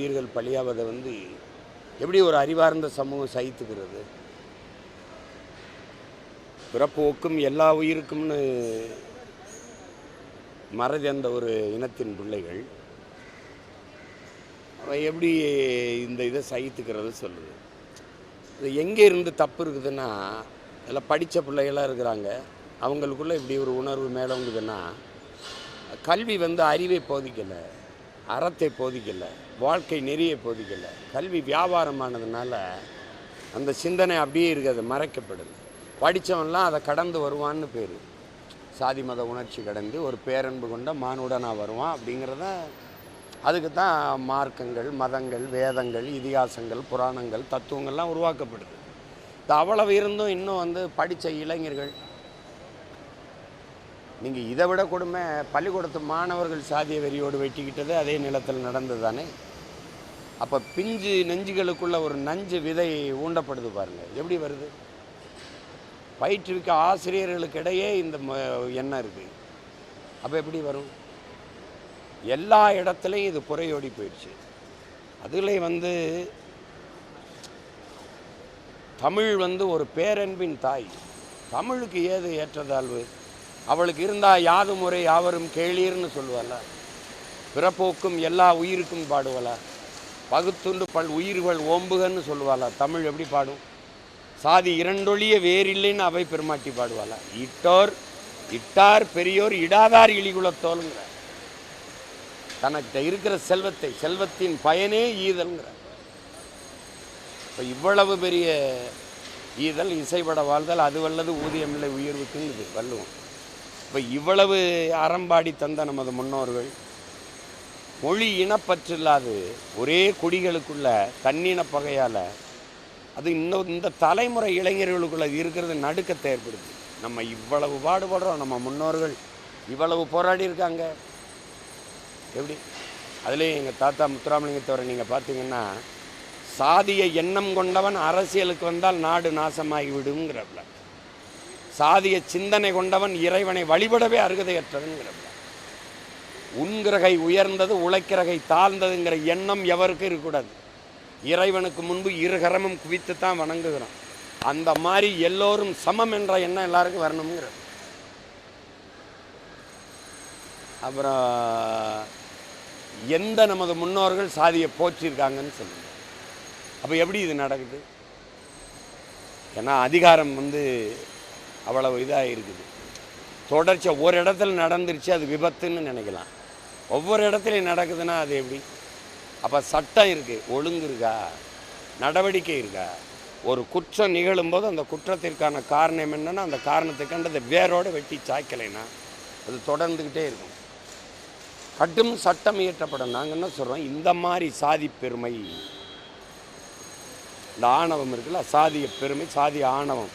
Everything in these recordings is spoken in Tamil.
உயிர்கள் பலியாவதை எப்படி ஒரு அறிவார்ந்த சமூகம் சகித்துக்கிறது? பிறப்போக்கும் எல்லா உயிருக்கும்னு மறதி அந்த ஒரு இனத்தின் பிள்ளைகள் அவன் எப்படி இந்த இதை சகித்துக்கிறது சொல்லுது. இது எங்கே இருந்து தப்பு இருக்குதுன்னா, அதில் படித்த பிள்ளைகளாக இருக்கிறாங்க, அவங்களுக்குள்ளே இப்படி ஒரு உணர்வு மேலோங்குதுன்னா, கல்வி அறிவை போதிக்கலை, அறத்தை போதிக்கலை, வாழ்க்கை நெறியை போதிக்கலை. கல்வி வியாபாரமானதுனால அந்த சிந்தனை அப்படியே இருக்குது, மறைக்கப்படுது. படித்தவன்லாம் அதை கடந்து வருவான்னு பேர். சாதி மத உணர்ச்சி கடந்து ஒரு பேரன்பு கொண்ட மானுடனாக வருவான் அப்படிங்கிறத. அதுக்கு தான் மார்க்கங்கள், மதங்கள், வேதங்கள், இதிகாசங்கள், புராணங்கள், தத்துவங்கள்லாம் உருவாக்கப்படுது. இது அவ்வளவு இருந்தும் இன்னும் படித்த இளைஞர்கள், நீங்கள் இதை விட கொடுமை பள்ளிக்கூடத்து மாணவர்கள் சாதிய வெறியோடு வெட்டிக்கிட்டது அதே நிலத்தில் நடந்தது தானே. அப்போ பிஞ்சு நெஞ்சுகளுக்குள்ள ஒரு நஞ்சு விதை ஊண்டப்படுது பாருங்கள், எப்படி வருது. பயிற்றுவிக்க ஆசிரியர்களுக்கு இடையே இந்த எண்ணம் இருக்குது. அப்போ எப்படி வரும்? எல்லா இடத்துலையும் இது புறையோடி போயிடுச்சு. அதில் தமிழ் ஒரு பேரன்பின் தாய். தமிழுக்கு ஏது ஏற்றதாழ்வு? அவளுக்கு இருந்தால் யாது முறை யாவரும் கேளீர்னு சொல்லுவாள. பிறப்போக்கும் எல்லா உயிருக்கும் பாடுவாளா. பகுத்துண்டு பல் உயிர்கள் ஓம்புகன்னு சொல்லுவாளா. தமிழ் எப்படி பாடும்? சாதி இரண்டொழிய வேறில்லைன்னு அவை பெருமாட்டி பாடுவாளா. இட்டார் பெரியோர் இடாதார் இழிகுலத்தோலுங்கிற. தனக்கிட்ட இருக்கிற செல்வத்தின் பயனே ஈதல்ங்கிற. இப்போ இவ்வளவு பெரிய ஈதல், இசைப்பட வாழ்தல், அது வல்லது ஊதியமில்லை உயர்வுக்குன்னு வள்ளுவோம். இப்போ இவ்வளவு அறம்பாடி தந்த நமது முன்னோர்கள் மொழி இனப்பற்றில்லாது ஒரே குடிகளுக்குள்ள தன்னின பகையால் அது இந்த தலைமுறை இளைஞர்களுக்குள்ள இருக்கிறது நடுக்கத்தை ஏற்படுது. நம்ம இவ்வளவு பாடுபடுறோம், நம்ம முன்னோர்கள் இவ்வளவு போராடி இருக்காங்க. எப்படி? அதுலேயும் எங்கள் தாத்தா முத்துராமலிங்கத்தவரை நீங்கள் பார்த்தீங்கன்னா, சாதிய எண்ணம் கொண்டவன் அரசியலுக்கு வந்தால் நாடு நாசமாகி விடுங்கிறப்ப, சாதிய சிந்தனை கொண்டவன் இறைவனை வழிபடவே அருகதையற்றவன்கிறப்ப, உண்கிரகை உயர்ந்தது உழைக்கிறகை தாழ்ந்ததுங்கிற எண்ணம் எவருக்கு இருக்கக்கூடாது. இறைவனுக்கு முன்பு இருகரமும் குவித்து தான் வணங்குகிறோம். அந்த மாதிரி எல்லோரும் சமம் என்ற எண்ணம் எல்லாருக்கும் வரணுங்கிறது. அப்புறம் எந்த நமது முன்னோர்கள் சாதியை போற்றிருக்காங்கன்னு சொல்லுங்க. அப்போ எப்படி இது நடக்குது? ஏன்னா அதிகாரம் அவ்வளவு இதாக இருக்குது. தொடர்ச்சியாக ஒரு இடத்துல நடந்துருச்சு, அது விபத்துன்னு நினைக்கலாம். ஒவ்வொரு இடத்துலையும் நடக்குதுன்னா அது எப்படி? அப்போ சட்டம் இருக்குது, ஒழுங்கு இருக்கா, நடவடிக்கை இருக்கா? ஒரு குற்றம் நிகழும்போது அந்த குற்றத்திற்கான காரணம் என்னென்னா, அந்த காரணத்தை கண்டு அதை வேரோடு வெட்டி சாய்க்கலைன்னா அது தொடர்ந்துக்கிட்டே இருக்கும். கடும் சட்டம் இயற்றப்படும். நாங்கள் என்ன சொல்கிறோம், இந்த மாதிரி சாதி பெருமை, இந்த ஆணவம் இருக்குல்ல, சாதிய பெருமை, சாதிய ஆணவம்,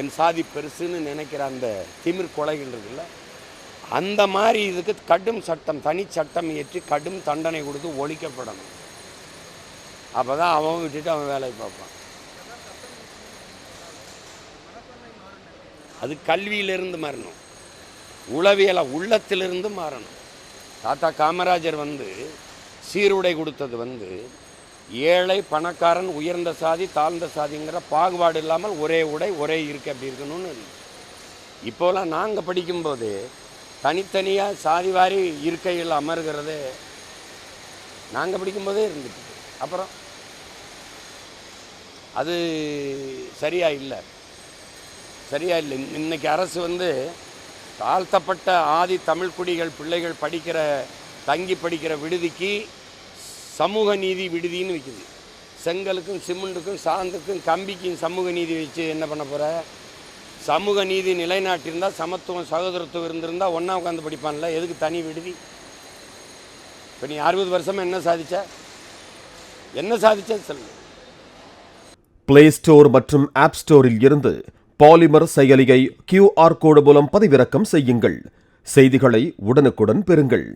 என் சாதி பெருசுன்னு நினைக்கிற அந்த திமிர் கொலைகள் இருக்குல்ல, அந்த மாதிரி இதுக்கு கடும் சட்டம், தனி சட்டம் இயற்றி கடும் தண்டனை கொடுத்து ஒழிக்கப்படணும். அப்போ தான் அவன் விட்டுட்டு அவன் வேலையை பார்ப்பான். அது கல்வியிலிருந்து மாறணும், உளவியலை உள்ளத்திலிருந்து மாறணும். தாத்தா காமராஜர் சீருடை கொடுத்தது ஏழை பணக்காரன், உயர்ந்த சாதி தாழ்ந்த சாதிங்கிற பாகுபாடு இல்லாமல் ஒரே உடை ஒரே இருக்கு அப்படி இருக்கணும்னு. இப்போலாம் நாங்கள் படிக்கும்போது தனித்தனியாக சாதிவாரி இருக்கையில் அமர்கிறது நாங்கள் படிக்கும்போதே இருந்துட்டு. அப்புறம் அது சரியா இல்லை. இன்னைக்கு அரசு தாழ்த்தப்பட்ட ஆதி தமிழ் குடிகள் பிள்ளைகள் தங்கி படிக்கிற விடுதிக்கு சமூக நீதி விடுதின்னு வைக்குது. செங்கலுக்கும் சிமெண்ட்டுக்கும் சாந்துக்கும் கம்பிக்கும் சமூக நீதி வச்சு என்ன பண்ண போகிற? சமூக நீதி நிலைநாட்டியிருந்தால், சமத்துவம் சகோதரத்துவம் இருந்திருந்தால் ஒன்றா உட்காந்து படிப்பான்ல, எதுக்கு தனி விடுதி? இப்போ நீ 60 வருஷமாக என்ன சாதிச்ச சொல்லு. பிளே ஸ்டோர் மற்றும் ஆப் ஸ்டோரில் இருந்து பாலிமர் செயலியை QR கோடு மூலம் பதிவிறக்கம் செய்யுங்கள். செய்திகளை உடனுக்குடன் பெறுங்கள்.